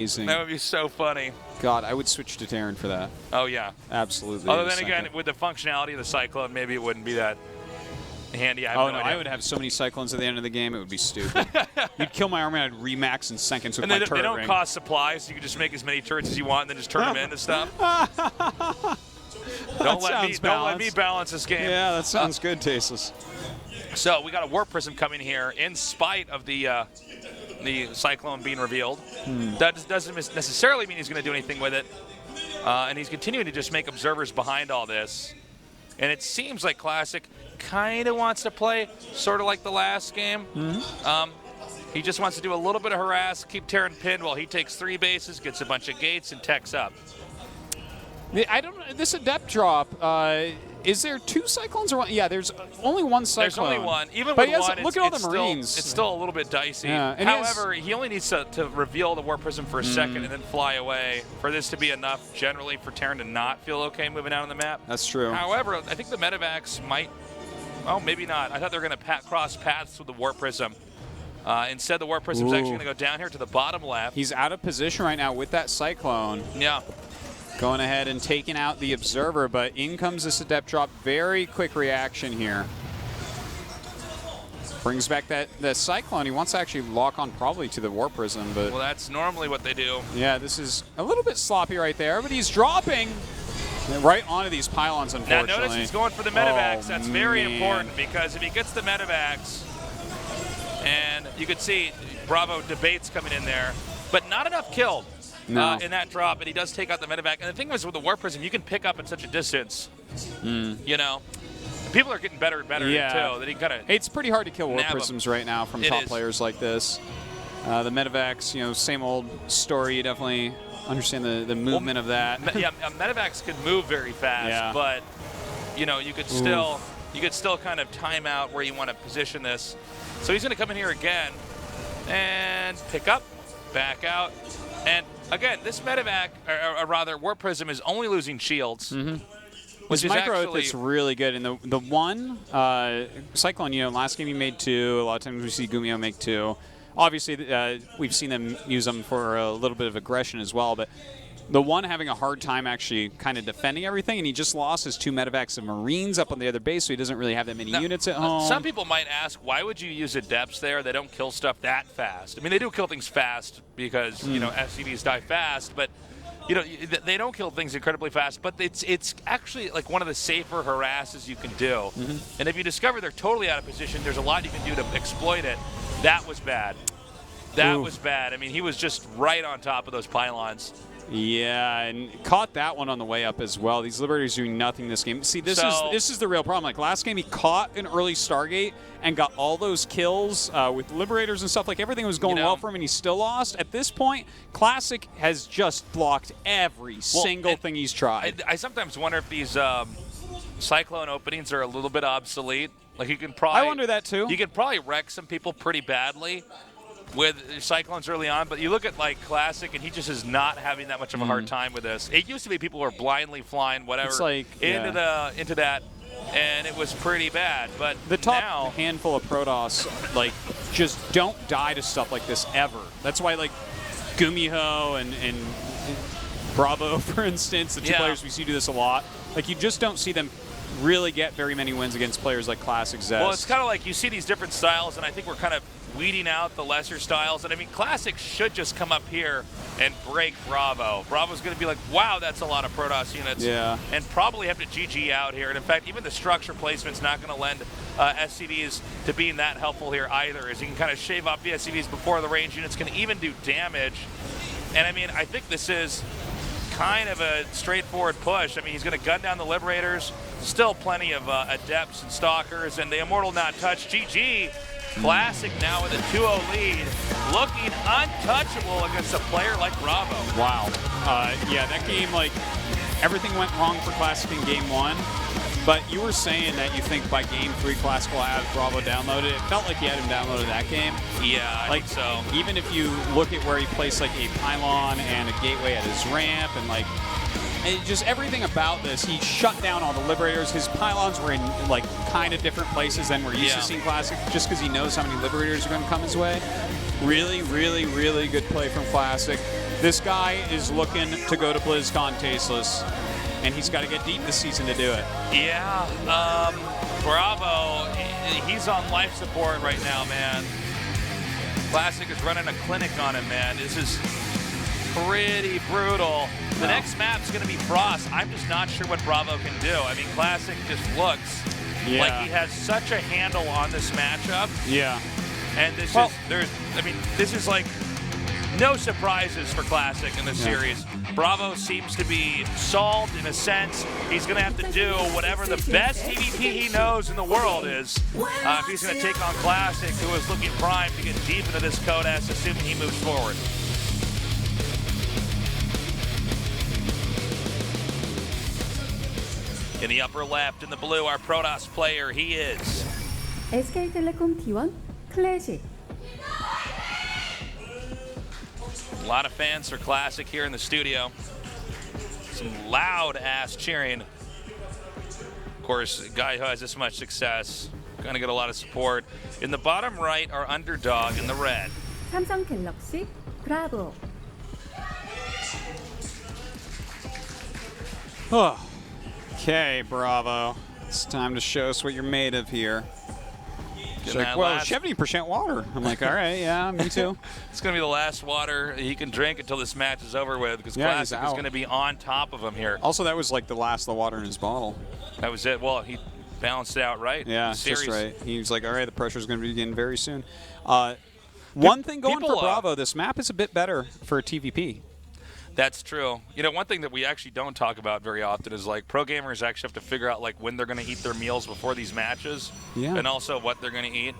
amazing. That would be so funny. God, I would switch to Terran for that. Oh, yeah. Absolutely. Although then again, with the functionality of the Cyclone, maybe it wouldn't be that handy. I have no idea. I would have so many Cyclones at the end of the game, it would be stupid. You'd kill my army and I'd remax in seconds with and my they, turret they don't ring. cost supplies, so you can just make as many turrets as you want and then just turn them into stuff. Don't let me balance this game. Yeah, that sounds good, Tasteless. So we got a Warp Prism coming here in spite of the Cyclone being revealed. That doesn't necessarily mean he's going to do anything with it. And he's continuing to just make observers behind all this. And it seems like Classic kind of wants to play sort of like the last game. He just wants to do a little bit of harass, keep Terran pinned while he takes 3 bases, gets a bunch of gates, and techs up. I don't know. This Adept drop, is there 2 Cyclones or one? Yeah, there's only 1 Cyclone. There's only one. Even but with one, look at all the Marines. It's still a little bit dicey. Yeah, However, he only needs to reveal the Warp Prism for a second and then fly away for this to be enough generally for Terran to not feel okay moving out on the map. That's true. However, I think the Medivacs might, oh, maybe not. I thought they were going to cross paths with the Warp Prism. Instead, the Warp Prism is actually going to go down here to the bottom left. He's out of position right now with that Cyclone. Yeah. Going ahead and taking out the Observer, but in comes this Adept drop. Very quick reaction here. Brings back that Cyclone. He wants to actually lock on probably to the Warp Prism, but... Well, that's normally what they do. Yeah, this is a little bit sloppy right there, but he's dropping right onto these pylons, unfortunately. Now notice he's going for the Medivacs. Oh, that's very man. important because if he gets the Medivacs, and you could see Bravo debates coming in there, but not enough killed. No. In that drop, and he does take out the Medivac. And the thing is with the Warp Prism, you can pick up at such a distance, you know. And people are getting better and better at it, too. That he kinda it's pretty hard to kill Warp Prisms right now from top is. players like this. The Medivacs, you know, same old story. You definitely understand the movement of that. Yeah, Medivacs could move very fast, but, you know, you could still kind of time out where you want to position this. So he's going to come in here again and pick up, back out, and again, this Medivac, or rather Warp Prism, is only losing shields. His micro outfit's really good. And the one, Cyclone, you know, last game he made 2. A lot of times we see Gumio make 2. Obviously, we've seen them use them for a little bit of aggression as well. But the one having a hard time actually kind of defending everything, and he just lost his 2 Medivacs of Marines up on the other base, so he doesn't really have that many units at home. Some people might ask, why would you use Adepts there? They don't kill stuff that fast. I mean, they do kill things fast because, you know, SCVs die fast, but, you know, they don't kill things incredibly fast, but it's actually like one of the safer harasses you can do. And if you discover they're totally out of position, there's a lot you can do to exploit it. That was bad. That was bad. I mean, he was just right on top of those pylons. Yeah, and caught that one on the way up as well. These Liberators doing nothing this game. See, this is the real problem. Like last game, he caught an early Stargate and got all those kills with Liberators and stuff. Like everything was going well for him, and he still lost. At this point, Classic has just blocked every single thing he's tried. I sometimes wonder if these Cyclone openings are a little bit obsolete. Like you can probably, I wonder that too. You could probably wreck some people pretty badly with Cyclones early on, but you look at like Classic, and he just is not having that much of a hard time with this. It used to be people were blindly flying whatever into that, and it was pretty bad. But the top now, handful of Protoss like just don't die to stuff like this ever. That's why like Gumiho and Bravo, for instance, the 2 players we see do this a lot. Like you just don't see them really get very many wins against players like Classic Zest. Well, it's kind of like you see these different styles, and I think we're kind of weeding out the lesser styles. And I mean, Classic should just come up here and break Bravo. Bravo's going to be like, wow, that's a lot of Protoss units. Yeah. And probably have to GG out here. And in fact, even the structure placement's not going to lend SCVs to being that helpful here either, as you can kind of shave off the SCVs before the range units can even do damage. And I mean, I think this is kind of a straightforward push. I mean, he's going to gun down the Liberators. Still plenty of Adepts and Stalkers, and the Immortal not touched. GG. Classic now with a 2-0 lead, looking untouchable against a player like Bravo. Wow. Yeah, that game, like, everything went wrong for Classic in game 1, but you were saying that you think by game 3 Classic will have Bravo downloaded. It felt like he had him downloaded that game. Yeah, I think so. Even if you look at where he placed, like, a pylon and a gateway at his ramp, and, like, and just everything about this, he shut down all the Liberators. His pylons were in, like, kind of different places than we're used to seeing Classic, just because he knows how many Liberators are going to come his way. Really, really, really good play from Classic. This guy is looking to go to BlizzCon tasteless, and he's got to get deep this season to do it. Yeah, Bravo, he's on life support right now, man. Classic is running a clinic on him, man. This is pretty brutal. The next map's going to be Frost. I'm just not sure what Bravo can do. I mean, Classic just looks like he has such a handle on this matchup. Yeah. And this this is like no surprises for Classic in this series. Bravo seems to be solved in a sense. He's going to have to do whatever the best TVP he knows in the world is. If he's going to take on Classic, who is looking primed to get deep into this Codas, assuming he moves forward. In the upper left, in the blue, our Protoss player, he is SK텔레콤 T1 클래식. A lot of fans for Classic here in the studio. Some loud-ass cheering. Of course, a guy who has this much success, going to get a lot of support. In the bottom right, our underdog in the red. 삼성 갤럭시 브라보. Okay, Bravo. It's time to show us what you're made of here. She's like, well, 70% water. I'm like, all right, yeah, me too. It's going to be the last water he can drink until this match is over with, because Classic is going to be on top of him here. Also, that was like the last of the water in his bottle. That was it. Well, he balanced it out right. Yeah, just right. He was like, all right, the pressure's going to begin very soon. One thing going for Bravo, this map is a bit better for TVP. That's true. You know, one thing that we actually don't talk about very often is like pro gamers actually have to figure out like when they're going to eat their meals before these matches, and also what they're going to eat.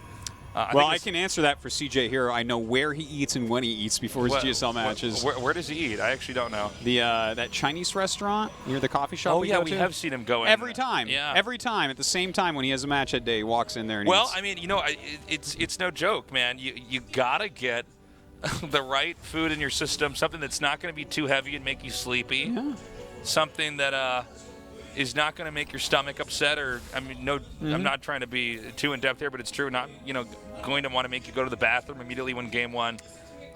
I can answer that for CJ here. I know where he eats and when he eats before his GSL matches. Where does he eat? I actually don't know. That Chinese restaurant near the coffee shop. Oh yeah, we have seen him go in every time. Yeah, every time at the same time when he has a match that day, he walks in there and well, eats. I mean, you know, it's no joke, man. You gotta get the right food in your system, something that's not going to be too heavy and make you sleepy, something that is not going to make your stomach upset, or I mean, I'm not trying to be too in depth here, but it's true. Not going to want to make you go to the bathroom immediately when game one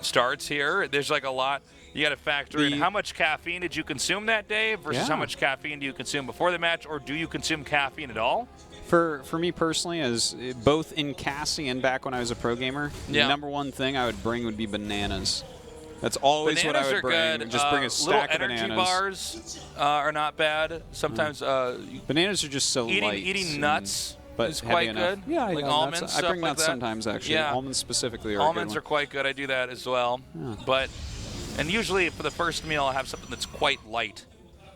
starts. Here, there's like a lot you got to factor in. How much caffeine did you consume that day versus how much caffeine do you consume before the match, or do you consume caffeine at all? For me personally, as both in Cassie and back when I was a pro gamer, the number one thing I would bring would be bananas. That's always bananas what I would bring. Good. Just bring a stack of energy bananas. Bars are not bad. Sometimes bananas are just so light. Eating nuts is heavy quite enough. good. Yeah, like almonds. Nuts. I bring nuts like sometimes actually. Yeah. Almonds specifically are almonds a good are quite good. I do that as well. Yeah. And usually for the first meal, I have something that's quite light,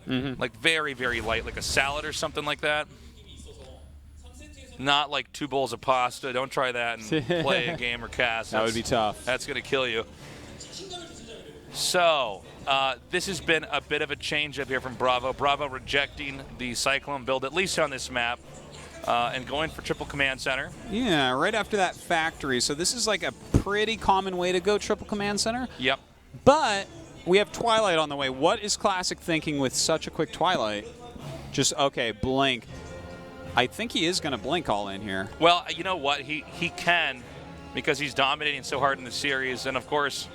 like very, very light, like a salad or something like that. Not like 2 bowls of pasta. Don't try that and play a game or cast. That would be tough. That's going to kill you. So this has been a bit of a change up here from Bravo. Bravo rejecting the Cyclone build, at least on this map, and going for triple command center. Yeah, right after that factory. So this is like a pretty common way to go triple command center. Yep. But we have Twilight on the way. What is Classic thinking with such a quick Twilight? Just, okay, blink. I think he is going to blink all in here. Well, you know what? He can, because he's dominating so hard in the series. And, of course,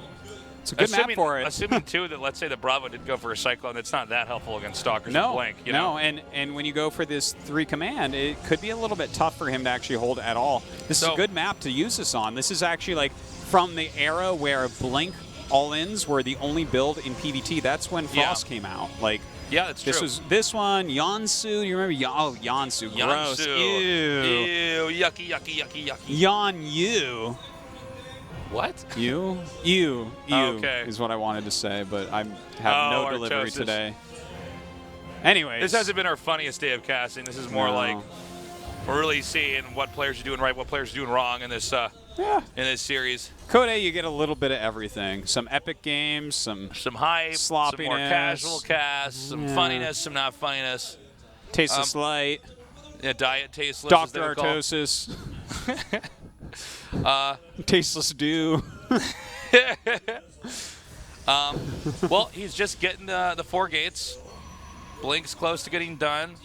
it's a good map for it. Assuming, too, that let's say that Bravo did go for a Cyclone, it's not that helpful against Stalkers and Blink. You know? And when you go for this 3 command, it could be a little bit tough for him to actually hold at all. This is a good map to use this on. This is actually like from the era where Blink all-ins were the only build in PvT. That's when Frost came out. Like, yeah, that's true. This was this one, Yansu. You remember Yansu? Gross. Ew. Yucky, yucky, yucky, yucky. Yan-Yu. What? You okay. Is what I wanted to say, but I have no delivery today. Anyways. This hasn't been our funniest day of casting. This is more like we're really seeing what players are doing right, what players are doing wrong in this in this series. Code A, you get a little bit of everything. Some epic games, some hype, sloppiness, some more casual casts, some funniness, some not funniness. Tasteless light. Yeah, diet tasteless. Dr. Artosis. Tasteless dew. Well, he's just getting the 4 gates. Blink's close to getting done.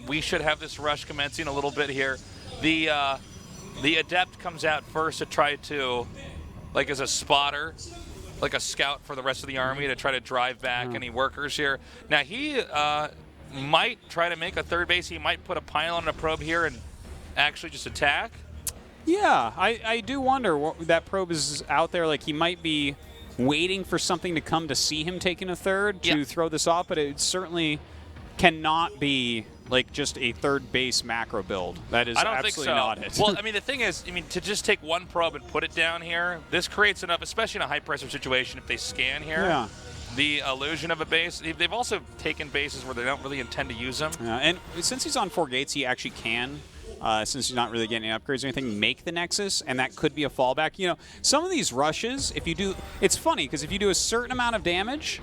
We should have this rush commencing a little bit here. The Adept comes out first to try to, like as a spotter, like a scout for the rest of the army to try to drive back any workers here. Now he might try to make a third base. He might put a pylon and a probe here and actually just attack. Yeah, I do wonder what that probe is out there. Like, he might be waiting for something to come to see him taking a third to throw this off, but it certainly cannot be like just a third base macro build. That is absolutely not it. Well, I mean, the thing is, to just take one probe and put it down here, this creates enough, especially in a high-pressure situation, if they scan here, the illusion of a base. They've also taken bases where they don't really intend to use them. Yeah, and since he's on 4 gates, he actually can, since he's not really getting upgrades or anything, make the Nexus, and that could be a fallback. You know, some of these rushes, if you do, it's funny, because if you do a certain amount of damage,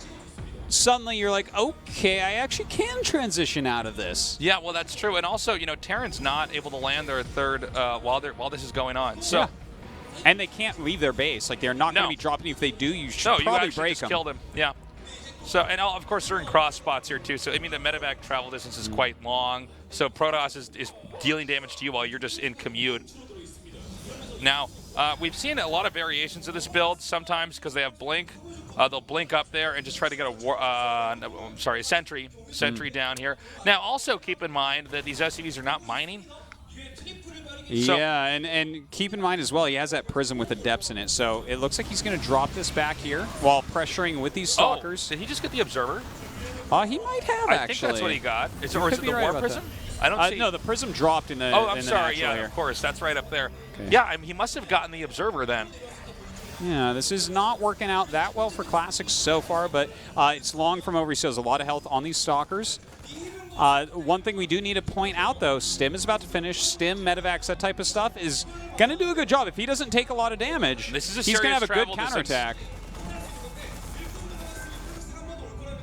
suddenly you're like, okay, I actually can transition out of this. Yeah, well, that's true. And also, you know, Terran's not able to land their third while this is going on. So, and they can't leave their base. Like, they're not going to be dropping. If they do, you should probably break them. Killed him. Yeah. So, and of course, they're in cross spots here too. So, I mean, the medevac travel distance is quite long. So, Protoss is dealing damage to you while you're just in commute. Now, we've seen a lot of variations of this build. Sometimes because they have blink. They'll blink up there and just try to get a sentry down here. Now, also keep in mind that these SCVs are not mining. Yeah, and keep in mind as well, he has that prism with the depths in it. So it looks like he's going to drop this back here while pressuring with these stalkers. Did he just get the observer? He might have, actually. I think that's what he got. Or is it the war prism? I don't see. No, the prism dropped in the. Oh, I'm sorry. Yeah, here. Of course. That's right up there. Okay. Yeah, I mean, he must have gotten the observer then. Yeah, this is not working out that well for Classics so far, but it's long from over. He still has a lot of health on these stalkers. One thing we do need to point out, though, Stim is about to finish. Stim, medevacs, that type of stuff is going to do a good job. If he doesn't take a lot of damage, he's going to have a good counterattack.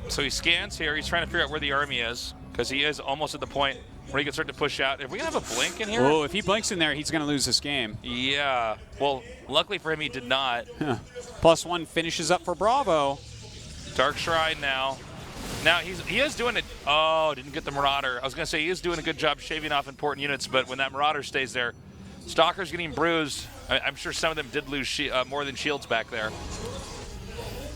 So he scans here. He's trying to figure out where the army is, because he is almost at the point where he can start to push out. Are we going to have a blink in here? Oh, if he blinks in there, he's going to lose this game. Yeah. Well, luckily for him, he did not. +1 finishes up for Bravo. Dark Shrine now. Now, he is doing it. Oh, didn't get the Marauder. I was going to say he is doing a good job shaving off important units, but when that Marauder stays there, Stalker's getting bruised. I'm sure some of them did lose more than shields back there.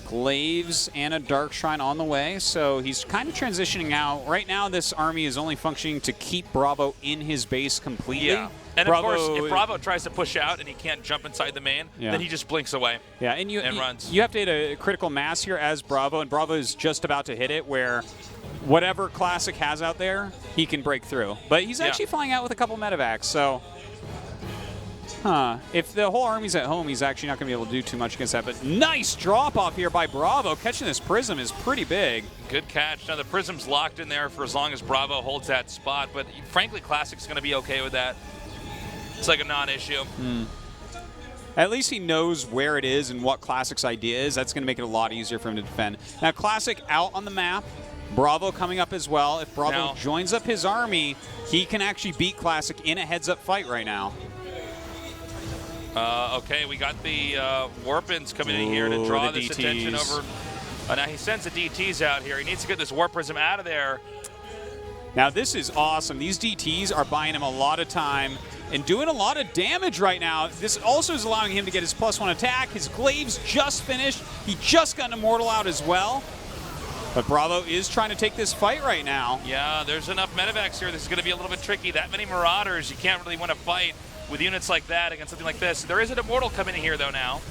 Glaives and a Dark Shrine on the way, so he's kind of transitioning out. Right now, this army is only functioning to keep Bravo in his base completely. Yeah. And of course, if Bravo tries to push out and he can't jump inside the main, then he just blinks away. Yeah, and runs. You have to hit a critical mass here as Bravo, and Bravo is just about to hit it, where whatever Classic has out there, he can break through. But he's actually flying out with a couple medevacs, so... If the whole army's at home, he's actually not going to be able to do too much against that. But nice drop-off here by Bravo. Catching this Prism is pretty big. Good catch. Now, the Prism's locked in there for as long as Bravo holds that spot. But frankly, Classic's going to be okay with that. It's like a non-issue. At least he knows where it is and what Classic's idea is. That's going to make it a lot easier for him to defend. Now, Classic out on the map. Bravo coming up as well. If Bravo joins up his army, he can actually beat Classic in a heads-up fight right now. Okay, we got the Warpins coming in here to draw this attention over. Now he sends the DTs out here. He needs to get this Warp Prism out of there. Now this is awesome. These DTs are buying him a lot of time and doing a lot of damage right now. This also is allowing him to get his +1 attack. His Glaives just finished. He just got an Immortal out as well. But Bravo is trying to take this fight right now. Yeah, there's enough medevacs here. This is going to be a little bit tricky. That many Marauders, you can't really win a fight with units like that against something like this. There is an Immortal coming in here, though, now.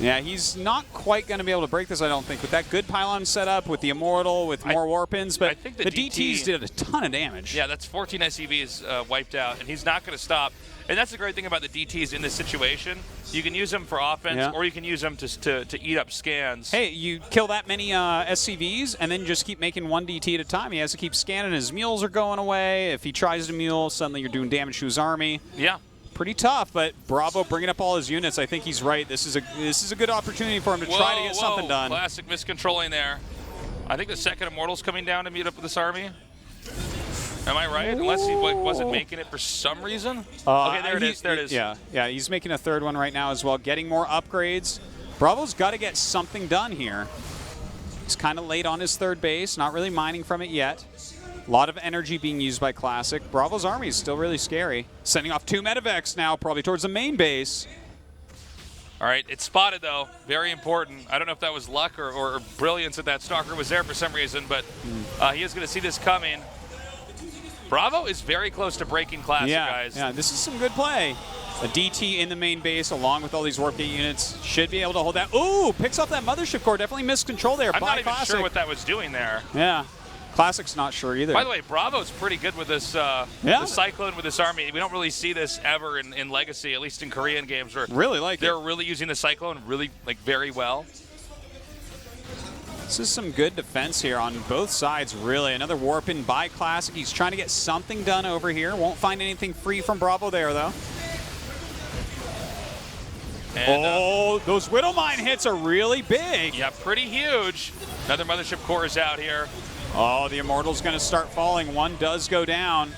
Yeah, he's not quite going to be able to break this, I don't think, with that good pylon setup, with the Immortal, with more Warpins. But I think the DTs did a ton of damage. Yeah, that's 14 SCVs wiped out, and he's not going to stop. And that's the great thing about the DTs in this situation. You can use them for offense, or you can use them to eat up scans. Hey, you kill that many SCVs, and then just keep making one DT at a time. He has to keep scanning. His mules are going away. If he tries to mule, suddenly you're doing damage to his army. Yeah. Pretty tough, but Bravo bringing up all his units. I think he's right. This is a good opportunity for him to try to get something done. Classic miscontrolling there. I think the second Immortal's coming down to meet up with this army. Am I right? Unless he wasn't making it for some reason. Okay, there it is. There it is. Yeah, he's making a third one right now as well, getting more upgrades. Bravo's got to get something done here. He's kind of late on his third base, not really mining from it yet. A lot of energy being used by Classic. Bravo's army is still really scary. Sending off 2 medevacs now, probably towards the main base. All right, it's spotted, though. Very important. I don't know if that was luck or brilliance that stalker was there for some reason, but he is going to see this coming. Bravo is very close to breaking Classic, guys. Yeah, this is some good play. A DT in the main base along with all these Warp Gate units should be able to hold that. Ooh, picks up that Mothership Core. Definitely missed control there. I'm not even Classic. sure what that was doing there. Yeah. Classic's not sure either. By the way, Bravo's pretty good with this the Cyclone with this army. We don't really see this ever in Legacy, at least in Korean games, where they're really using the Cyclone really very well. This is some good defense here on both sides, really. Another warp in by Classic. He's trying to get something done over here. Won't find anything free from Bravo there, though. And, those Widowmine hits are really big. Yeah, pretty huge. Another Mothership Core is out here. Oh, the Immortal's going to start falling. One does go down.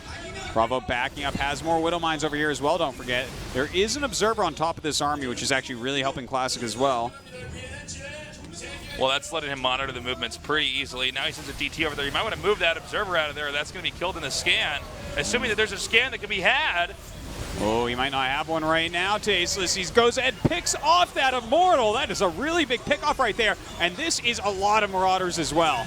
Bravo backing up, has more Widowmines over here as well, don't forget. There is an Observer on top of this army, which is actually really helping Classic as well. Well, that's letting him monitor the movements pretty easily. Now he sends a DT over there. You might want to move that Observer out of there. That's going to be killed in the scan. Assuming that there's a scan that can be had. Oh, he might not have one right now, Tasteless. He goes and picks off that Immortal. That is a really big pickoff right there. And this is a lot of Marauders as well.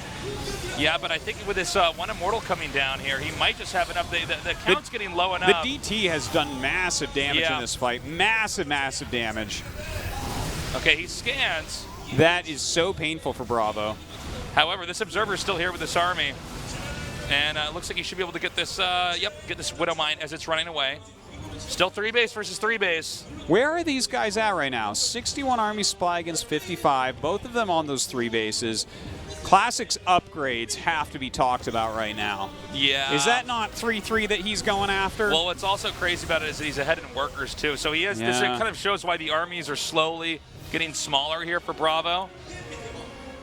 Yeah, but I think with this one Immortal coming down here, he might just have enough. The count's getting low enough. The DT has done massive damage in this fight. Massive, massive damage. Okay, he scans. That is so painful for Bravo. However, this Observer is still here with this army. And it looks like he should be able to get this, get this Widowmine as it's running away. Still 3 base versus 3 base. Where are these guys at right now? 61 Army supply against 55. Both of them on those 3 bases. Classic's upgrades have to be talked about right now. Yeah. Is that not 3-3 that he's going after? Well, what's also crazy about it is that he's ahead in workers, too. So he has this kind of shows why the armies are slowly getting smaller here for Bravo.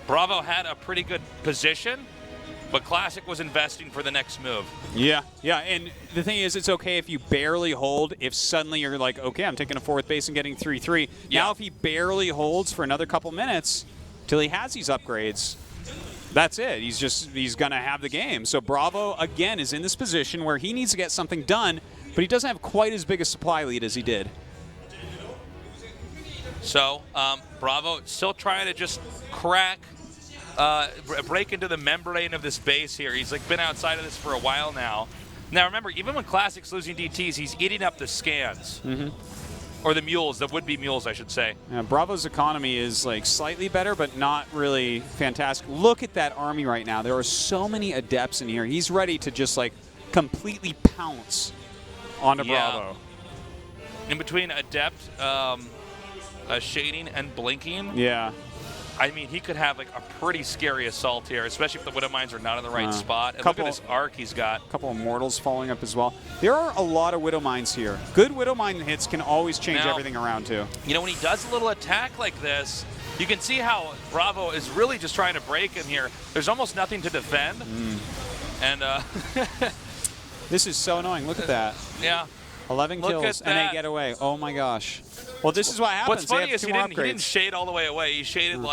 Bravo had a pretty good position, but Classic was investing for the next move. Yeah, and the thing is, it's okay if you barely hold, if suddenly you're like, okay, I'm taking a 4th base and getting 3-3. Yeah. Now if he barely holds for another couple minutes till he has these upgrades, that's it. He's going to have the game. So Bravo, again, is in this position where he needs to get something done, but he doesn't have quite as big a supply lead as he did. So Bravo still trying to just crack, break into the membrane of this base here. He's been outside of this for a while now. Now remember, even when Classic's losing DTs, he's eating up the scans. Or the mules, the would-be mules, I should say. Yeah, Bravo's economy is slightly better, but not really fantastic. Look at that army right now. There are so many adepts in here. He's ready to just completely pounce onto Bravo. In between adept, shading, and blinking. Yeah. I mean, he could have a pretty scary assault here, especially if the Widowmines are not in the right spot. And look at this arc he's got. A couple of Mortals falling up as well. There are a lot of Widowmines here. Good Widowmine hits can always change everything around, too. You know, when he does a little attack like this, you can see how Bravo is really just trying to break him here. There's almost nothing to defend. And this is so annoying. Look at that. Yeah. 11 kills, and they get away. Oh, my gosh. Well, this is what happens. What's funny is he didn't shade all the way away. He shaded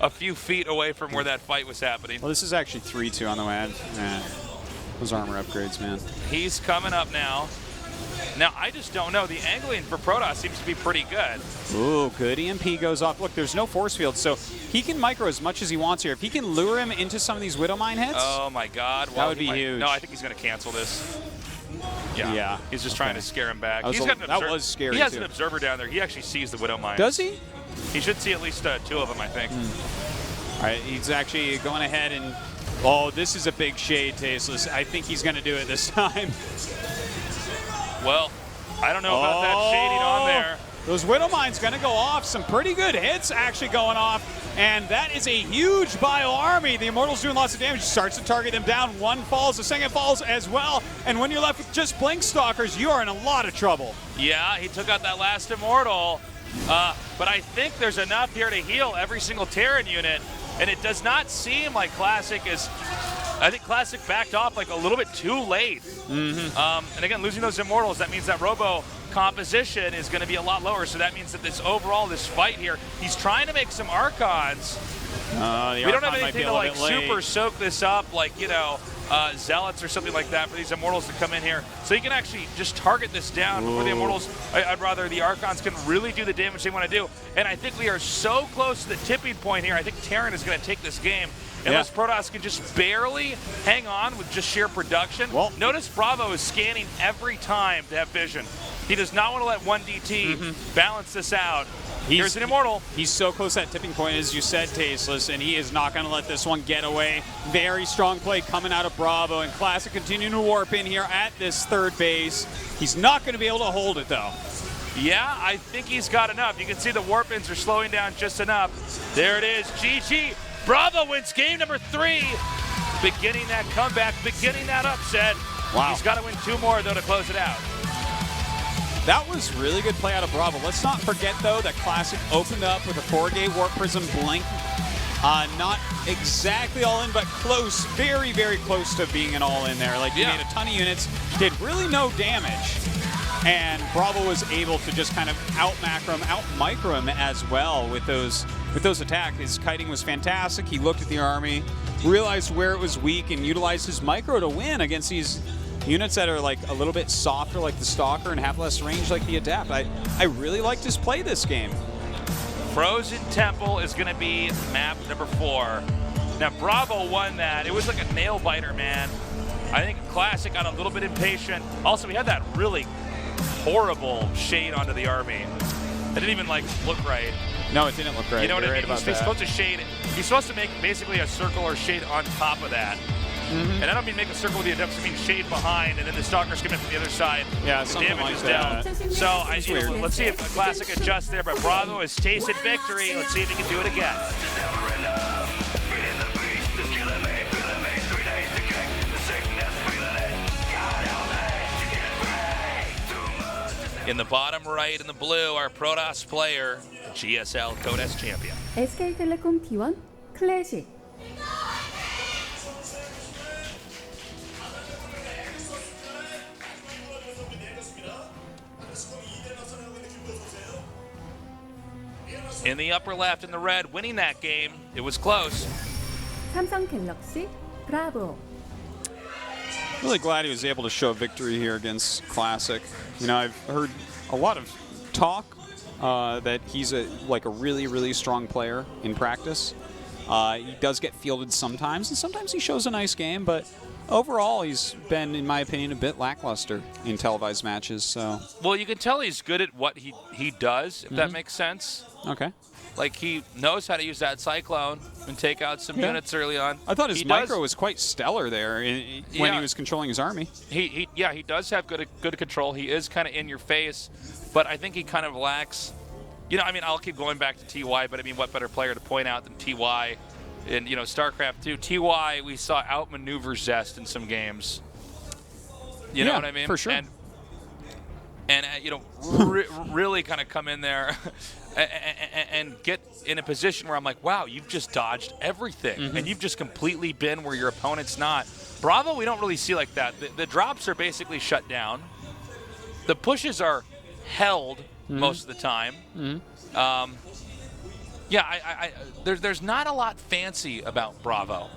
a few feet away from where that fight was happening. Well, this is actually 3-2 on the way. Those armor upgrades, man. He's coming up now. Now, I just don't know. The angling for Protoss seems to be pretty good. Ooh, good EMP goes off. Look, there's no force field, so he can micro as much as he wants here. If he can lure him into some of these Widowmine hits, oh my God, that would be huge. No, I think he's going to cancel this. Yeah. He's just trying to scare him back. That was scary. He has an observer down there. He actually sees the Widowmine. Does he? He should see at least 2 of them, I think. All right, he's actually going ahead and... Oh, this is a big shade, Tasteless. I think he's going to do it this time. Well, I don't know about that shading on there. Those Widowmine's going to go off. Some pretty good hits actually going off. And that is a huge bio army. The Immortal's doing lots of damage. Starts to target them down. One falls. The second falls as well. And when you're left with just Blink Stalkers, you are in a lot of trouble. Yeah, he took out that last Immortal. But I think there's enough here to heal every single Terran unit. And it does not seem like Classic is... I think Classic backed off a little bit too late. And again, losing those Immortals, that means that Robo composition is going to be a lot lower. So that means that this fight here, he's trying to make some Archons. We don't have anything to super soak this up, Zealots or something like that for these Immortals to come in here. So you can actually just target this down before the Immortals, I'd rather the Archons can really do the damage they want to do. And I think we are so close to the tipping point here. I think Terran is going to take this game. Unless Protoss can just barely hang on with just sheer production. Well, notice Bravo is scanning every time to have vision. He does not want to let 1DT balance this out. Here's an Immortal. He's so close to that tipping point, as you said, Tasteless, and he is not going to let this one get away. Very strong play coming out of Bravo, and Classic continuing to warp in here at this third base. He's not going to be able to hold it, though. Yeah, I think he's got enough. You can see the warp-ins are slowing down just enough. There it is, GG. Bravo wins game number 3, beginning that comeback, beginning that upset. Wow. He's got to win 2 more, though, to close it out. That was really good play out of Bravo. Let's not forget, though, that Classic opened up with a 4-gate Warp Prism Blink. Not exactly all in, but close, very, very close to being an all-in there. Like, he made a ton of units, did really no damage. And Bravo was able to just kind of out-macro him, out-micro him as well with those attacks. His kiting was fantastic. He looked at the army, realized where it was weak, and utilized his micro to win against these units that are like a little bit softer, like the Stalker, and have less range like the Adapt. I really liked his play this game. Frozen Temple is going to be map number 4. Now, Bravo won that. It was like a nail-biter, man. I think Classic got a little bit impatient. Also, we had that really horrible shade onto the army. It didn't even like look right. No, it didn't look right. You know what I mean? Right, he's supposed to shade it. He's supposed to make basically a circle or shade on top of that. And I don't mean make a circle with the Adepts, I mean shade behind, and then the Stalkers come in from the other side. Yeah, the something damage like is that. down. So let's see if Classic adjusts there, but Bravo has tasted victory. Let's see if he can do it again. In the bottom right, in the blue, our Protoss player, GSL Code S champion. SK텔레콤 T1 클래식. In the upper left, in the red, winning that game. It was close. 삼성 갤럭시 브라보. Really glad he was able to show victory here against Classic. You know, I've heard a lot of talk that he's a really, really strong player in practice. He does get fielded sometimes, and sometimes he shows a nice game, but overall he's been, in my opinion, a bit lackluster in televised matches. So, well, you can tell he's good at what he does, if that makes sense. Okay. Like, he knows how to use that Cyclone and take out some units early on. I thought his micro was quite stellar there when he was controlling his army. He does have good control. He is kind of in your face, but I think he kind of lacks. You know, I mean, I'll keep going back to TY, but I mean, what better player to point out than TY in, you know, StarCraft 2? TY, we saw outmaneuver Zest in some games. You know what I mean? For sure. And you know, really kind of come in there and get in a position where I'm like, wow, you've just dodged everything, and you've just completely been where your opponent's not. Bravo, we don't really see like that. The drops are basically shut down. The pushes are held most of the time. There's not a lot fancy about Bravo.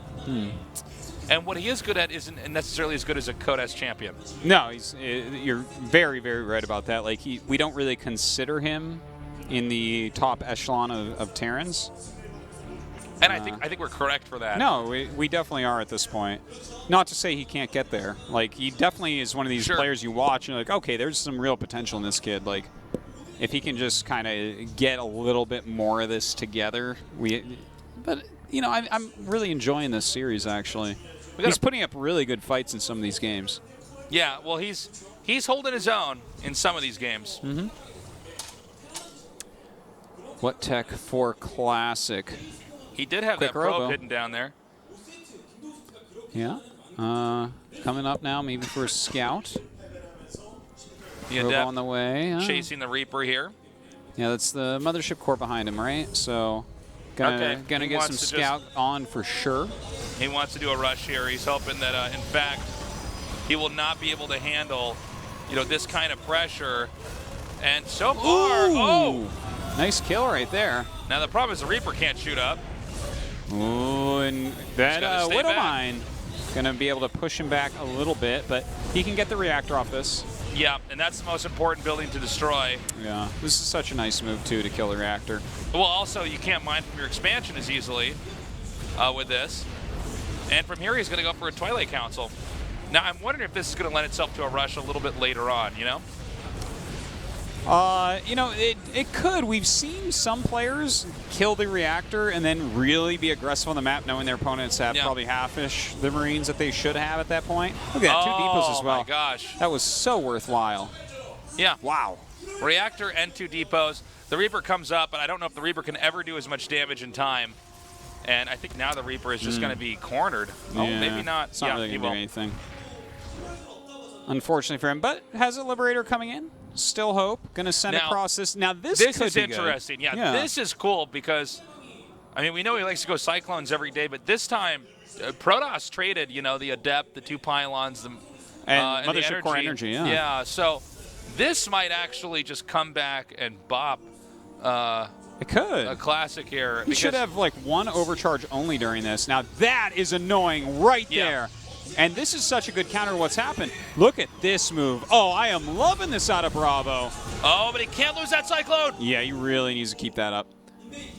And what he is good at isn't necessarily as good as a Code S champion. No, you're very, very right about that. Like, we don't really consider him in the top echelon of Terrans. And I think we're correct for that. No, we definitely are at this point. Not to say he can't get there. Like, he definitely is one of these players you watch and you're like, okay, there's some real potential in this kid. Like, if he can just kind of get a little bit more of this together, but you know, I'm really enjoying this series actually. He's putting up really good fights in some of these games. Yeah, well, he's holding his own in some of these games. What tech for Classic? He did have that probe hidden down there. Yeah. Coming up now, maybe for a scout. Yeah, on the way. Chasing the Reaper here. Yeah, that's the Mothership core behind him, right? So, gonna get some scout on for sure. He wants to do a rush here. He's hoping that, in fact, he will not be able to handle, you know, this kind of pressure. And so far, nice kill right there. Now the problem is the Reaper can't shoot up. Ooh, and that Widow Mine. Going to be able to push him back a little bit, but he can get the reactor off this. Yeah, and that's the most important building to destroy. Yeah, this is such a nice move, too, to kill the reactor. Well, also, you can't mine from your expansion as easily with this. And from here, he's going to go for a Twilight Council. Now, I'm wondering if this is going to lend itself to a rush a little bit later on, you know? You know, it could. We've seen some players kill the reactor and then really be aggressive on the map, knowing their opponents have probably half-ish the Marines that they should have at that point. Look at that, 2 depots as well. Oh, my gosh. That was so worthwhile. Yeah. Wow. Reactor and 2 depots. The Reaper comes up, but I don't know if the Reaper can ever do as much damage in time. And I think now the Reaper is just going to be cornered. Yeah. Oh, maybe not. It's not really going to do anything. Unfortunately for him, but has a Liberator coming in. Still hope. Going to send across this. Now this could is be interesting. Good. Yeah, this is cool because, I mean, we know he likes to go Cyclones every day, but this time Protoss traded, you know, the Adept, the 2 pylons, and Mothership Core Energy. Yeah. Yeah. So this might actually just come back and bop. It could. A classic here. He should have like 1 overcharge only during this. Now that is annoying right there. And this is such a good counter to what's happened. Look at this move. Oh, I am loving this out of Bravo. Oh, but he can't lose that Cyclone. Yeah, he really needs to keep that up.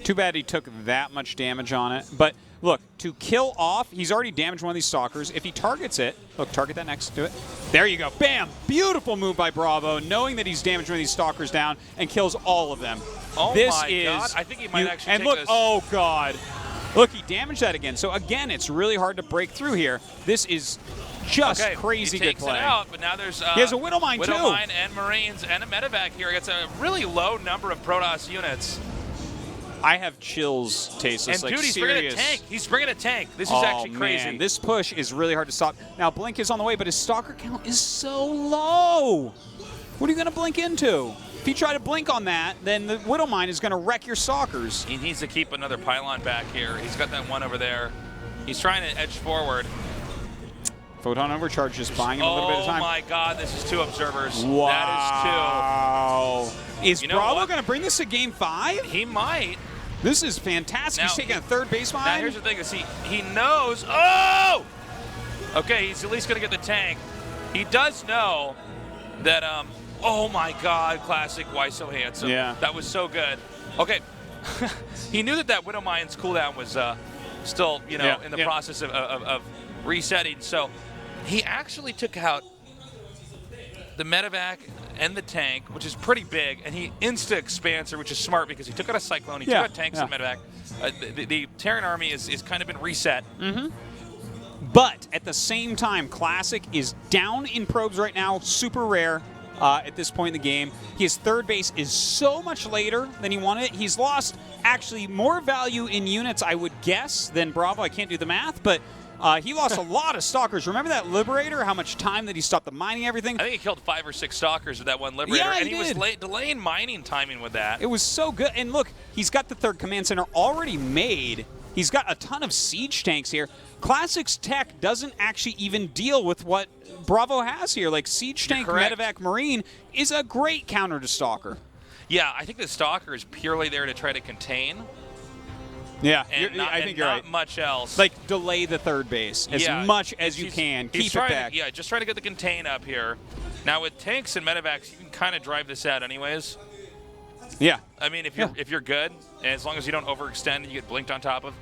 Too bad he took that much damage on it. But look, to kill off, he's already damaged one of these Stalkers. If he targets it, look, target that next, do it. There you go. Bam! Beautiful move by Bravo, knowing that he's damaged one of these Stalkers down and kills all of them. Oh this my is, God. I think he might actually and take look, this. oh God. Look, he damaged that again. So again, it's really hard to break through here. This is just crazy good play. He takes it out, but now there's he has a Widow Mine too. Widow Mine and Marines and a Medevac here. It's a really low number of Protoss units. I have chills, Tasteless. And like, dude, he's serious. bringing a tank. He's bringing a tank. This is actually crazy. Man. This push is really hard to stop. Now, Blink is on the way, but his Stalker count is so low. What are you going to blink into? If you try to blink on that, then the Widow Mine is going to wreck your Stalkers. He needs to keep another pylon back here. He's got that one over there. He's trying to edge forward. Photon Overcharge just buying him a little bit of time. Oh my God, this is 2 observers. Wow. That is 2. Is Bravo going to bring this to Game 5? He might. This is fantastic. Now, he's taking a 3rd base mine. Now here's the thing: is he knows. Oh. Okay, he's at least going to get the tank. He does know that. Oh my God, classic! Why so handsome? Yeah. That was so good. Okay, he knew that Widow Mine's cooldown was still, you know, in the process of resetting. So he actually took out the Medevac and the tank, which is pretty big, and he insta-expanser, which is smart because he took out a Cyclone, he took out tanks and Medevac. The Terran army is kind of been reset. Mm-hmm. But at the same time, Classic is down in probes right now, super rare at this point in the game. His 3rd base is so much later than he wanted it. He's lost actually more value in units, I would guess, than Bravo. I can't do the math, but he lost a lot of Stalkers. Remember that Liberator, how much time that he stopped the mining everything? I think he killed 5 or 6 Stalkers with that one Liberator, and he was delaying mining timing with that. It was so good. And look, he's got the 3rd command center already made. He's got a ton of siege tanks here. Classic's tech doesn't actually even deal with what Bravo has here. Like siege tank, Medevac, Marine is a great counter to Stalker. Yeah, I think the Stalker is purely there to try to contain. Yeah, I think you're right. Not much else. Like delay the 3rd base as much as you can. Keep it back. Yeah, just trying to get the contain up here. Now with tanks and Medevacs, you can kind of drive this out anyways. Yeah. I mean, if you're good, and as long as you don't overextend and you get blinked on top of.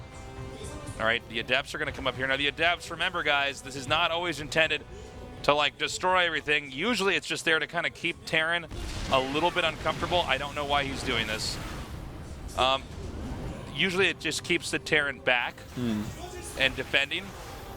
All right, the Adepts are going to come up here. Now the Adepts, remember guys, this is not always intended to like destroy everything. Usually it's just there to kind of keep Terran a little bit uncomfortable. I don't know why he's doing this. Usually it just keeps the Terran back and defending.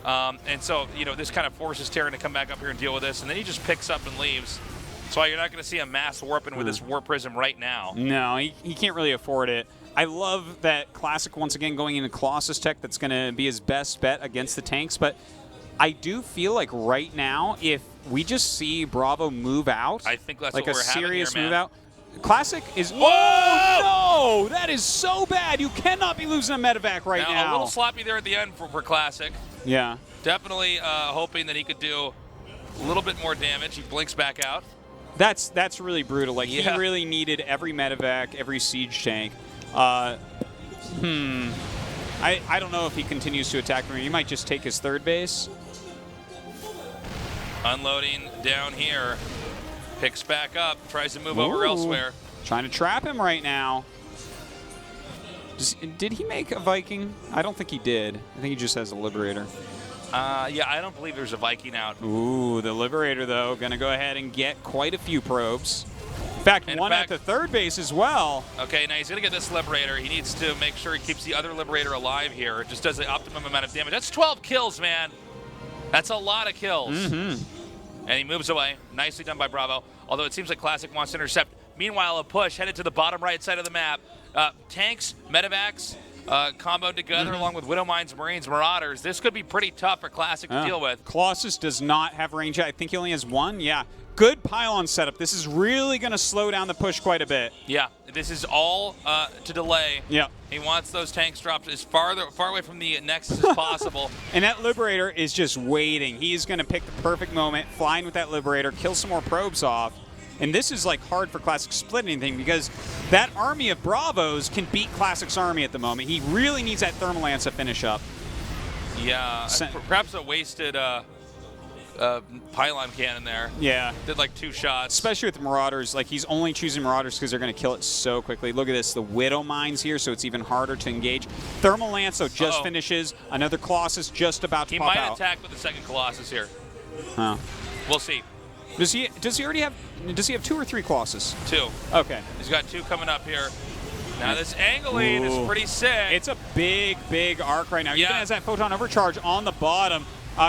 And so, you know, this kind of forces Terran to come back up here and deal with this, and then he just picks up and leaves. That's why you're not going to see a mass warping with this Warp Prism right now. No, he can't really afford it. I love that Classic, once again, going into Colossus tech. That's going to be his best bet against the tanks. But I do feel like right now, if we just see Bravo move out, I think that's like what we're having here, serious man. move out. Classic is. Whoa! Oh, no! That is so bad. You cannot be losing a Medevac right now. A little sloppy there at the end for Classic. Yeah. Definitely hoping that he could do a little bit more damage. He blinks back out. That's really brutal. Like, he really needed every Medevac, every siege tank. I don't know if he continues to attack me. He might just take his third base. Unloading down here. Picks back up. Tries to move over elsewhere. Trying to trap him right now. Did he make a Viking? I don't think he did. I think he just has a Liberator. Yeah, I don't believe there's a Viking out. Ooh, the Liberator, though, going to go ahead and get quite a few probes. In fact, one at the third base as well. Okay, now he's going to get this Liberator. He needs to make sure he keeps the other Liberator alive here. It just does the optimum amount of damage. That's 12 kills, man. That's a lot of kills. And he moves away. Nicely done by Bravo. Although it seems like Classic wants to intercept. Meanwhile, a push headed to the bottom right side of the map. Tanks, medevacs, comboed together along with Widowmines, Marines, Marauders. This could be pretty tough for Classic to deal with. Colossus does not have range. I think he only has one. Yeah. Good pylon setup. This is really going to slow down the push quite a bit. Yeah, this is all to delay. Yeah. He wants those tanks dropped as far away from the Nexus as possible. And that Liberator is just waiting. He's going to pick the perfect moment, flying with that Liberator, kill some more probes off. And this is like hard for Classic to split anything because that army of Bravos can beat Classic's army at the moment. He really needs that Thermal Lance to finish up. Yeah, perhaps a wasted pylon cannon there. Yeah. Did like 2 shots. Especially with the Marauders. Like, he's only choosing Marauders because they're going to kill it so quickly. Look at this. The Widow Mines here, so it's even harder to engage. Thermal Lance, though, just finishes. Another Colossus just about to pop out. He might attack with the second Colossus here. Huh. We'll see. Does he already have, does he have 2 or 3 Colossus? 2. Okay. He's got 2 coming up here. Now this Angeline is pretty sick. It's a big arc right now. Even has that Photon Overcharge on the bottom.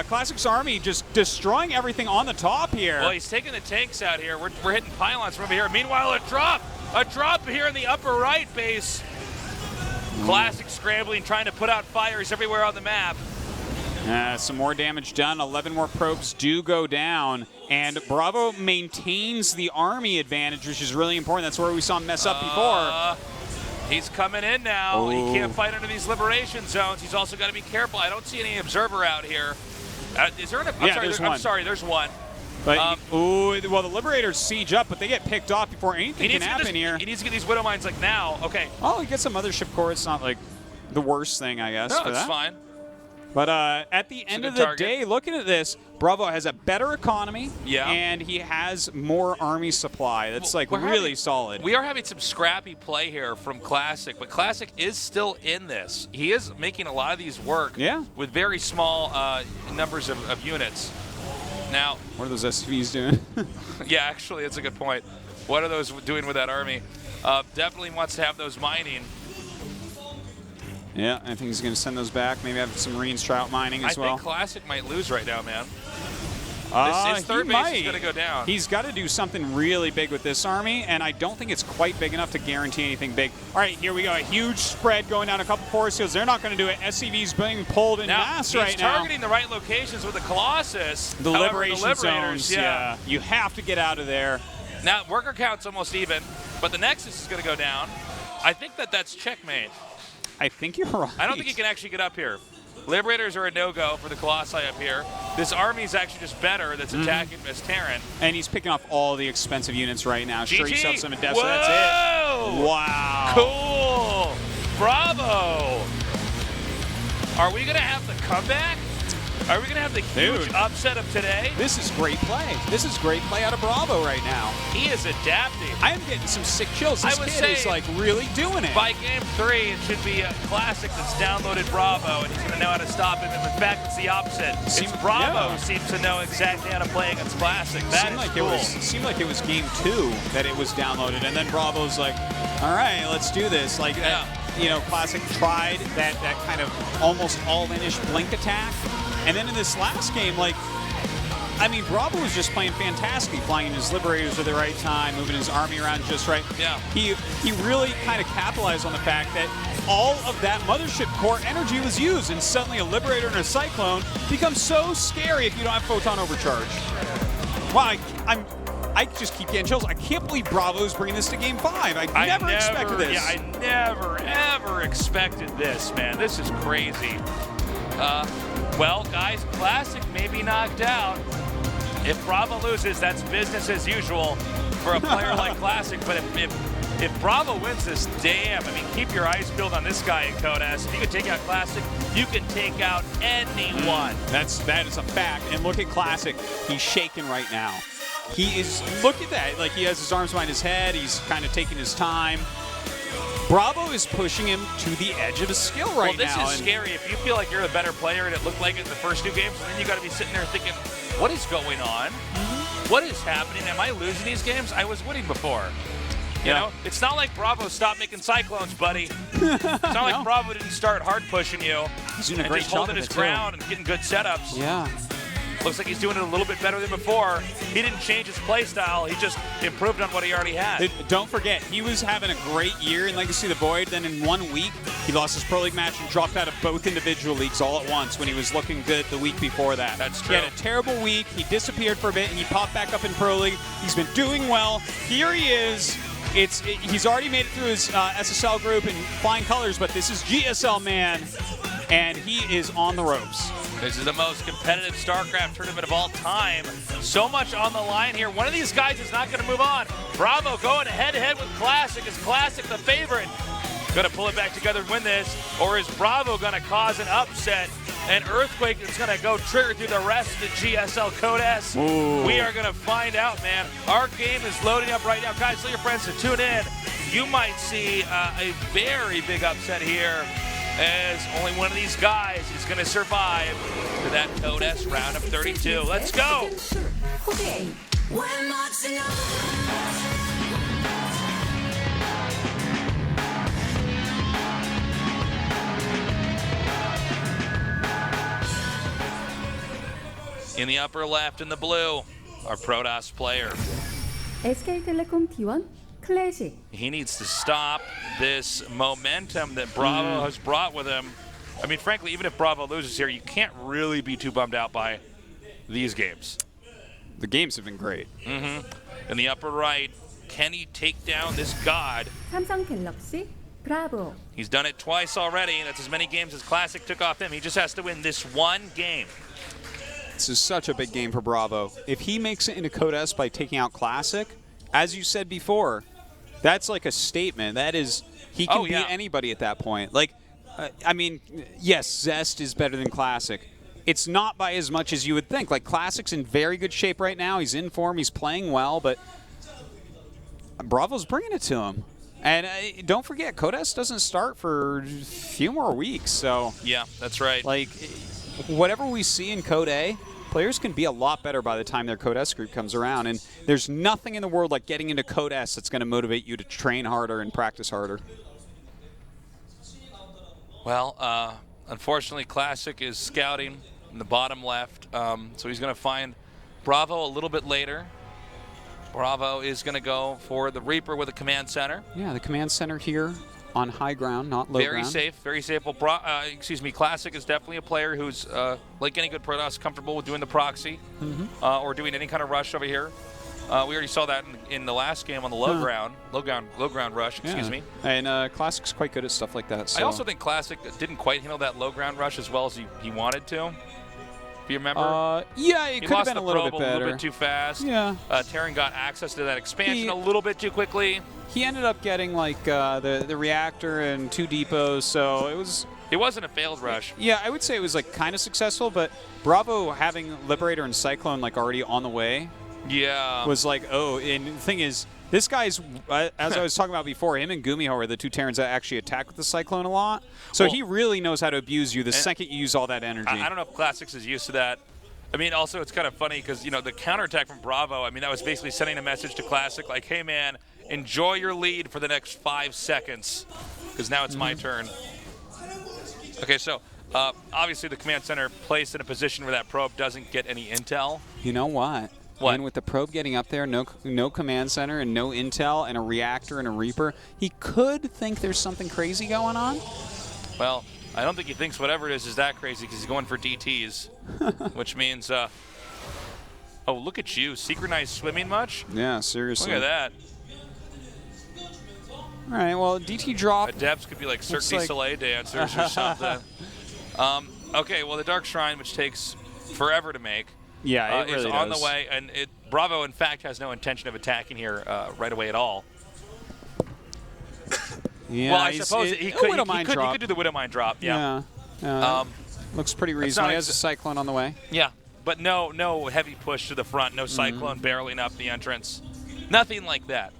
Classic's army just destroying everything on the top here. Well, he's taking the tanks out here. We're hitting pylons from over here. Meanwhile, a drop here in the upper right base. Classic scrambling, trying to put out fires everywhere on the map. Some more damage done. 11 more probes do go down. And Bravo maintains the army advantage, which is really important. That's where we saw him mess up before. He's coming in now. He can't fight under these liberation zones. He's also got to be careful. I don't see any observer out here. Is there an? I'm sorry, there's one. But well, the Liberators siege up, but they get picked off before anything can happen here. He needs to get these Widow Mines like now. Okay. Oh, he gets a Mothership Core. It's not like the worst thing, I guess. No, for it's that. fine. But at the end of the day, looking at this, Bravo has a better economy, and he has more army supply. That's really solid. We are having some scrappy play here from Classic, but Classic is still in this. He is making a lot of these work with very small numbers of units. Now, what are those SCVs doing? Yeah, actually, that's a good point. What are those doing with that army? Definitely wants to have those mining. Yeah, I think he's going to send those back. Maybe have some Marines try out mining as well. I think Classic might lose right now, man. His third base is going to go down. He's got to do something really big with this army, and I don't think it's quite big enough to guarantee anything big. All right, here we go. A huge spread going down a couple force fields. They're not going to do it. SCV's being pulled in mass right now. He's targeting the right locations with the Colossus. The liberation zones, yeah. You have to get out of there. Now, worker count's almost even, but the Nexus is going to go down. I think that's checkmate. I think you're right. I don't think he can actually get up here. Liberators are a no-go for the Colossi up here. This army's actually just better that's attacking Miss Terran. And he's picking off all the expensive units right now. Sure, he's up some in death, so that's it. Wow. Cool. Bravo. Are we going to have the comeback? Are we going to have the huge upset of today? This is great play. This is great play out of Bravo right now. He is adapting. I am getting some sick chills. This kid is like really doing it. By game 3, it should be a Classic that's downloaded Bravo, and he's going to know how to stop him. And in fact, it's the opposite. Bravo seems to know exactly how to play against Classic. That is cool. It seemed like it was game 2 that it was downloaded, and then Bravo's like, all right, let's do this. Like, you know, Classic tried that kind of almost all-in-ish blink attack. And then in this last game, like, I mean, Bravo was just playing fantastically, flying his Liberators at the right time, moving his army around just right. Yeah. He really kind of capitalized on the fact that all of that Mothership Core energy was used, and suddenly a Liberator and a Cyclone becomes so scary if you don't have Photon Overcharge. Wow, I just keep getting chills. I can't believe Bravo's bringing this to Game 5. I never expected this. Yeah, I never, ever expected this, man. This is crazy. Well, guys, Classic may be knocked out. If Bravo loses, that's business as usual for a player like Classic. But if if Bravo wins this, damn, I mean, keep your eyes peeled on this guy in Codas. If you can take out Classic, you can take out anyone. That is a fact. And look at Classic. He's shaking right now. He is, look at that. Like, he has his arms behind his head. He's kind of taking his time. Bravo is pushing him to the edge of his skill right now. Well, this is scary. If you feel like you're the better player and it looked like it in the first 2 games, and then you got to be sitting there thinking, what is going on? What is happening? Am I losing these games? I was winning before. You know, it's not like Bravo stopped making cyclones, buddy. It's not like Bravo didn't start hard pushing you. He's doing a and great just job holding his ground and getting good setups. Yeah. Looks like he's doing it a little bit better than before. He didn't change his play style. He just improved on what he already had. Don't forget, he was having a great year in Legacy of the Void. Then in 1 week, he lost his Pro League match and dropped out of both individual leagues all at once when he was looking good the week before that. That's true. He had a terrible week. He disappeared for a bit, and he popped back up in Pro League. He's been doing well. Here he is. He's already made it through his SSL group in flying colors, but this is GSL, man, and he is on the ropes. This is the most competitive StarCraft tournament of all time. So much on the line here. One of these guys is not going to move on. Bravo going head-to-head with Classic. Is Classic the favorite? Going to pull it back together and win this? Or is Bravo going to cause an upset? An earthquake that's going to go trigger through the rest of the GSL Codas? We are going to find out, man. Our game is loading up right now. Guys, tell your friends to tune in. You might see a very big upset here, as only one of these guys is going to survive to that Codas round of 32. Let's go! 48. In the upper left in the blue, our Protoss player. SK텔레콤 T1 클래식. He needs to stop this momentum that Bravo has brought with him. I mean, frankly, even if Bravo loses here, you can't really be too bummed out by these games. The games have been great. In the upper right, can he take down this god? 삼성 갤럭시 브라보. He's done it twice already. That's as many games as Classic took off him. He just has to win this one game. This is such a big game for Bravo. If he makes it into Codas by taking out Classic, as you said before, that's like a statement. That is, he can beat anybody at that point. Like, I mean, yes, Zest is better than Classic. It's not by as much as you would think. Like, Classic's in very good shape right now. He's in form. He's playing well, but Bravo's bringing it to him. And don't forget, Codas doesn't start for a few more weeks. So yeah, that's right. Like, whatever we see in Code A, players can be a lot better by the time their Code S group comes around. And there's nothing in the world like getting into Code S that's going to motivate you to train harder and practice harder. Well, unfortunately, Classic is scouting in the bottom left, so he's going to find Bravo a little bit later. Bravo is going to go for the Reaper with a command center. Yeah, the command center here on high ground, not low ground. Very safe. Well, Classic is definitely a player who's, like any good Protoss, comfortable with doing the proxy or doing any kind of rush over here. We already saw that in the last game on the low ground rush, excuse me. And Classic's quite good at stuff like that. So. I also think Classic didn't quite handle that low ground rush as well as he wanted to. If you remember? Yeah, it could have been a little bit better. A little bit too fast. Yeah. Terran got access to that expansion a little bit too quickly. He ended up getting like the reactor and 2 depots, so it wasn't a failed rush. Yeah, I would say it was like kind of successful, but Bravo having Liberator and Cyclone like already on the way. Yeah. Was like, oh, and the thing is, this guy's, as I was talking about before, him and Gumiho are the 2 Terrans that actually attack with the Cyclone a lot. So he really knows how to abuse you the second you use all that energy. I don't know if Classics is used to that. I mean, also, it's kind of funny because, you know, the counterattack from Bravo, I mean, that was basically sending a message to Classic like, hey, man, enjoy your lead for the next 5 seconds because now it's my turn. Okay, so obviously the command center placed in a position where that probe doesn't get any intel. You know what? What? And with the probe getting up there, no command center and no intel and a reactor and a Reaper, he could think there's something crazy going on. Well, I don't think he thinks whatever it is that crazy because he's going for DTs, which means, oh, look at you. Synchronized swimming much? Yeah, seriously. Look at that. All right, well, DT drop. Adepts could be like Cirque du Soleil dancers or something. Okay, well, the Dark Shrine, which takes forever to make, yeah, it really is on the way, and Bravo, in fact, has no intention of attacking here right away at all. Yeah, well, I suppose he could do the Widowmine drop. Yeah. Looks pretty reasonable. He has a Cyclone on the way. Yeah, but no heavy push to the front. No Cyclone barreling up the entrance. Nothing like that.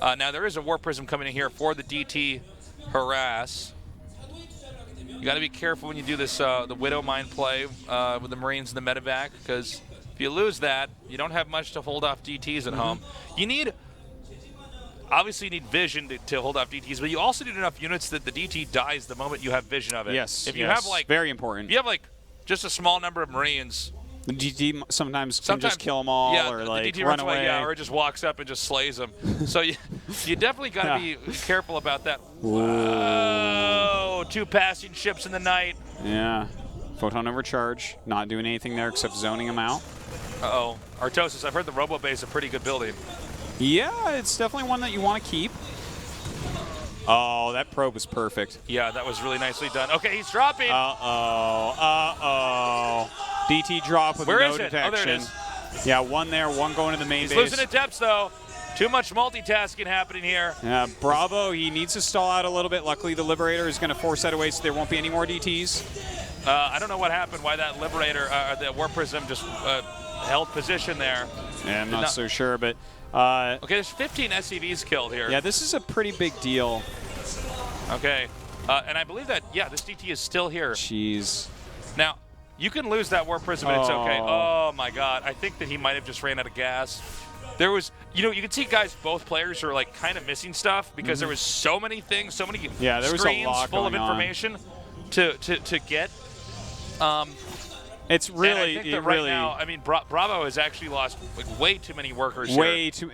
Now there is a Warp Prism coming in here for the DT harass. You got to be careful when you do this the Widowmine play with the Marines and the medevac, because if you lose that, you don't have much to hold off DTs at home. Obviously, you need vision to hold off DTs, but you also need enough units that the DT dies the moment you have vision of it. Yes. If you have very important. If you have just a small number of Marines, the DT sometimes can just kill them all, or the DT run runs away. or it just walks up and just slays them. So you definitely got to be careful about that. Whoa! 2 passing ships in the night. Yeah. Photon overcharge. Not doing anything there except zoning them out. Uh-oh. Artosis, I've heard the Robo Bay is a pretty good building. Yeah, it's definitely one that you want to keep. Oh, that probe was perfect. Yeah, that was really nicely done. Okay, he's dropping. Uh-oh. DT drop with no detection. Oh, there it is. Yeah, one there, one going to the main base. He's losing at depths, though. Too much multitasking happening here. Yeah, Bravo, he needs to stall out a little bit. Luckily, the Liberator is going to force that away so there won't be any more DTs. I don't know what happened, why that Liberator, the Warp Prism just held position there. Yeah, I'm not so sure, but... okay, there's 15 SCVs killed here. Yeah, this is a pretty big deal. Okay, and I believe that, this DT is still here. Jeez. Now, you can lose that Warp Prism and it's okay. Oh, my God. I think that he might have just ran out of gas. There was, you can see guys, both players are kind of missing stuff because there was so many things, so many screens full of information to get. It's really, I think that right now, I mean, Bravo has actually lost way too many workers. Way too,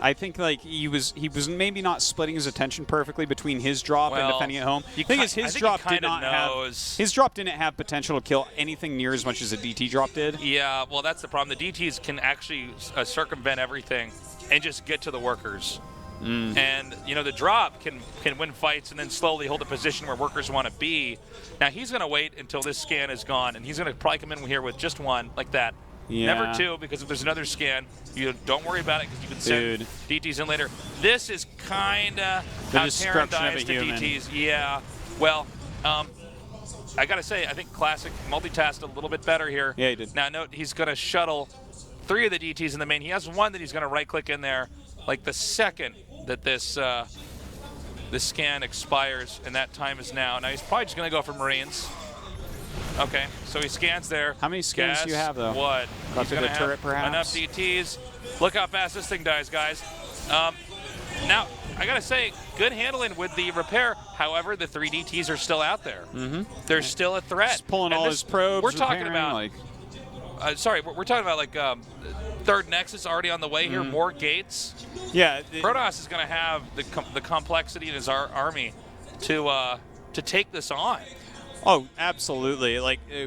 I think he was maybe not splitting his attention perfectly between his drop and defending at home. The thing is, his drop didn't have potential to kill anything near as much as a DT drop did. Yeah, well, that's the problem. The DTs can actually circumvent everything and just get to the workers. And the drop can win fights and then slowly hold a position where workers want to be. Now he's going to wait until this scan is gone, and he's going to probably come in here with just one like that. Yeah. Never 2, because if there's another scan, you don't worry about it because you can send DTs in later. This is kind of the destruction of a human. DTs. Yeah. Well, I got to say, I think Classic multitasked a little bit better here. Yeah, he did. Now note he's going to shuttle 3 of the DTs in the main. He has one that he's going to right-click in there, the second that this scan expires, and that time is now. Now he's probably just going to go for Marines. Okay, so he scans there. How many scans do you have, though? What? He's going to have turret, perhaps? Enough DTs. Look how fast this thing dies, guys. Now, I got to say, good handling with the repair. However, the 3 DTs are still out there. They're still a threat. Just pulling all his probes. We're talking about, we're talking about third Nexus already on the way here, more gates. Yeah. Protoss is going to have the complexity in his army to take this on. Oh, absolutely.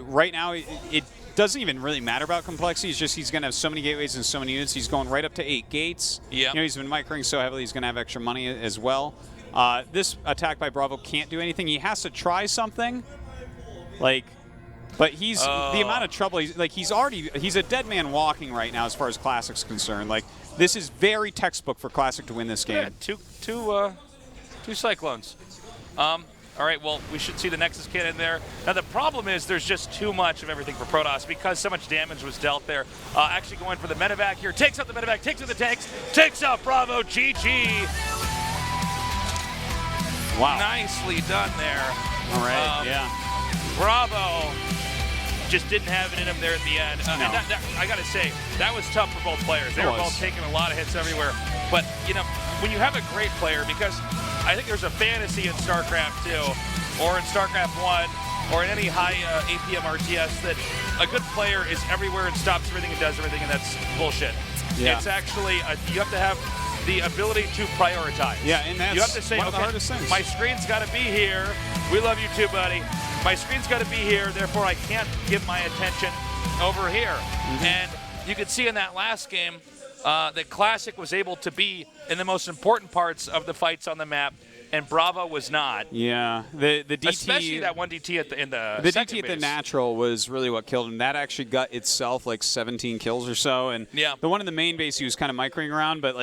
Right now, it doesn't even really matter about complexity. It's just he's going to have so many gateways and so many units. He's going right up to 8 gates. Yeah. He's been microing so heavily, he's going to have extra money as well. This attack by Bravo can't do anything. He has to try something. But he's the amount of trouble. He's a dead man walking right now as far as Classic's concerned. This is very textbook for Classic to win this game. Yeah, two Cyclones. All right, well, we should see the Nexus cannon there. Now, the problem is there's just too much of everything for Protoss because so much damage was dealt there. Actually going for the medevac here. Takes out the medevac, takes out the tanks, takes out Bravo. GG. Wow. Nicely done there. All right, yeah. Bravo just didn't have it in him there at the end. No. And I got to say, that was tough for both players. They were both taking a lot of hits everywhere. But, when you have a great player, because I think there's a fantasy in StarCraft 2 or in StarCraft 1 or in any high APM RTS that a good player is everywhere and stops everything and does everything, and that's bullshit. Yeah. It's actually, you have to have the ability to prioritize. Yeah, and that's you have to say, one of the hardest things. My screen's got to be here. We love you too, buddy. My screen's got to be here, therefore I can't give my attention over here. And you could see in that last game that Classic was able to be in the most important parts of the fights on the map, and Bravo was not. Yeah, the DT, especially that one DT in the DT at the natural was really what killed him. That actually got itself 17 kills or so, and the one in the main base he was kind of microing around, but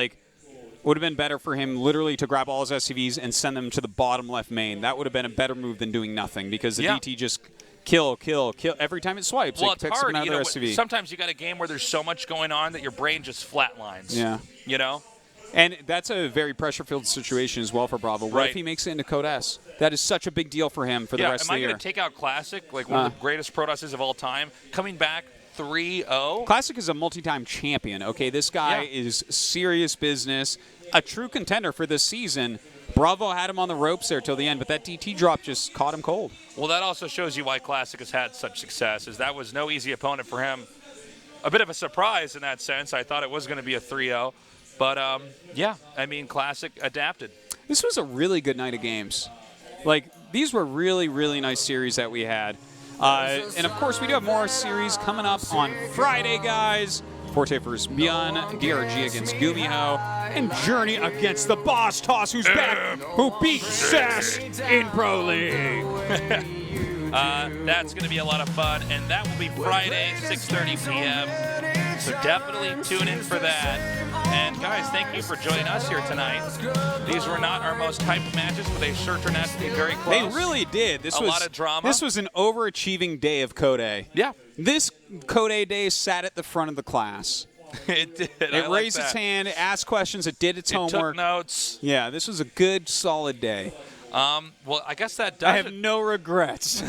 would have been better for him literally to grab all his SCVs and send them to the bottom left main. That would have been a better move than doing nothing because the DT just kill. Every time it swipes, well, it picks up another SCV. Sometimes you got a game where there's so much going on that your brain just flatlines. Yeah. You know? And that's a very pressure-filled situation as well for Bravo. What if he makes it into Code S? That is such a big deal for him for the rest of the year. Am I going to take out Classic, like one of the greatest Protosses of all time, coming back 3-0? Classic is a multi-time champion, okay? This guy is serious business, a true contender for this season. Bravo had him on the ropes there till the end, but that DT drop just caught him cold. Well, that also shows you why Classic has had such success, is that was no easy opponent for him. A bit of a surprise in that sense. I thought it was going to be a 3-0. But, yeah, I mean, Classic adapted. This was a really good night of games. Like, these were really, really nice series that we had. And, of course, we do have more series coming up on Friday, guys. Forte versus Beyond, DRG against Gumiho, and Journey against the Boss Toss, who's back, who beat Sass in Pro League. That's going to be a lot of fun, and that will be Friday, 6:30 p.m. So definitely tune in for that. And guys, thank you for joining us here tonight. These were not our most hyped matches, but they sure turned out to be very close. They really did. This was a lot of drama. This was an overachieving day of Code A. Yeah. This Code A day sat at the front of the class. It did. It raised its hand, it asked questions, it did its homework. It took notes. Yeah, this was a good, solid day. Well, I guess that does I have no regrets.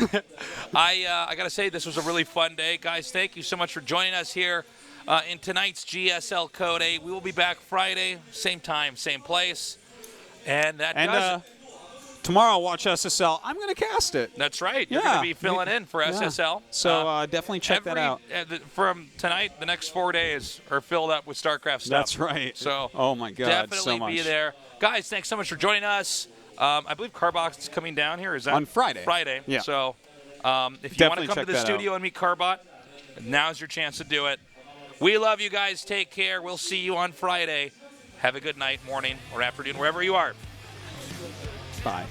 I got to say, this was a really fun day. Guys, thank you so much for joining us here in tonight's GSL Code A. We will be back Friday, same time, same place. And that does it. Tomorrow, watch SSL. I'm going to cast it. That's right. You're going to be filling in for SSL. So definitely check that out. From tonight, the next 4 days are filled up with StarCraft stuff. That's right. So oh my God, definitely so much. be there. Guys, thanks so much for joining us. I believe Carbot is coming down here. Is that on Friday? Friday. Yeah. So if you want to come to the studio and meet Carbot, now's your chance to do it. We love you guys. Take care. We'll see you on Friday. Have a good night, morning, or afternoon, wherever you are. Bye.